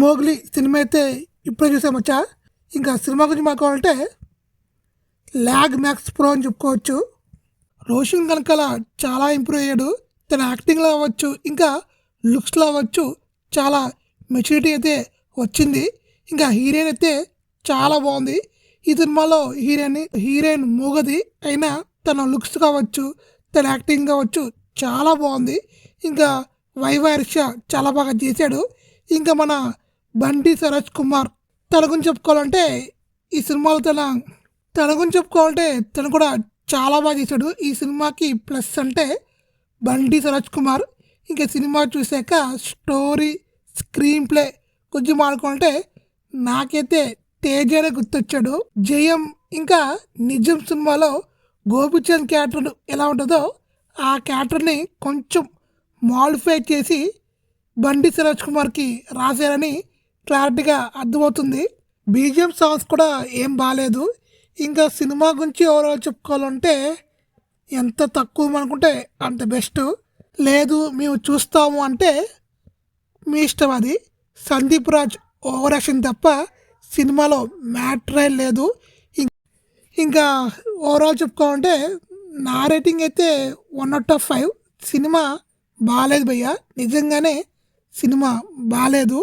Mowgli cinema అయితే ఇప్పుడే చూసామచ్చా. ఇంకా సినిమా గురించి మాట్లాడాలంటే ల్యాగ్ మ్యాక్స్ ప్రో అని చెప్పుకోవచ్చు. రోషన్ కనకాల చాలా ఇంప్రూవ్ అయ్యాడు. తన యాక్టింగ్లో అవ్వచ్చు, ఇంకా లుక్స్లో అవ్వచ్చు, చాలా మెచ్యూరిటీ అయితే వచ్చింది. ఇంకా హీరోయిన్ అయితే చాలా బాగుంది. ఈ సినిమాలో హీరోయిన్ మూగది అయినా తన లుక్స్ కావచ్చు, తన యాక్టింగ్ కావచ్చు చాలా బాగుంది. ఇంకా వైవారిష చాలా బాగా చేశాడు. ఇంకా మన బండి సరోజ్ కుమార్ తన గురించి చెప్పుకోవాలంటే ఈ సినిమాలో తన గురించి చెప్పుకోవాలంటే తను కూడా చాలా బాగా చేశాడు. ఈ సినిమాకి ప్లస్ అంటే బండి సరోజ్ కుమార్. ఇంకా సినిమా చూశాక స్టోరీ, స్క్రీన్ ప్లే కొంచెం ఆడుకోవాలంటే నాకైతే తేజనే గుర్తొచ్చాడు. జయం ఇంకా నిజం సినిమాలో గోపిచంద్ క్యారెక్టర్ ఎలా ఉంటుందో ఆ క్యారెక్టర్ని కొంచెం మాడిఫై చేసి బండి సరోజ్ కుమార్కి రాశారని క్లారిటీగా అర్థమవుతుంది. బీజిఎం సాంగ్స్ కూడా ఏం బాగాలేదు. ఇంకా సినిమా గురించి ఎవరో చెప్పుకోవాలంటే ఎంత తక్కువ అనుకుంటే అంత బెస్ట్. లేదు మేము చూస్తాము అంటే మీ ఇష్టం, అది. సందీప్ రాజ్ ఓవర్ యాక్షన్ తప్ప సినిమాలో మ్యాటరే లేదు. ఇంకా ఓవరాల్ చెప్పుకోవాలంటే నా రేటింగ్ అయితే 1/5. సినిమా బాగాలేదు భయ్య, నిజంగానే సినిమా బాగాలేదు.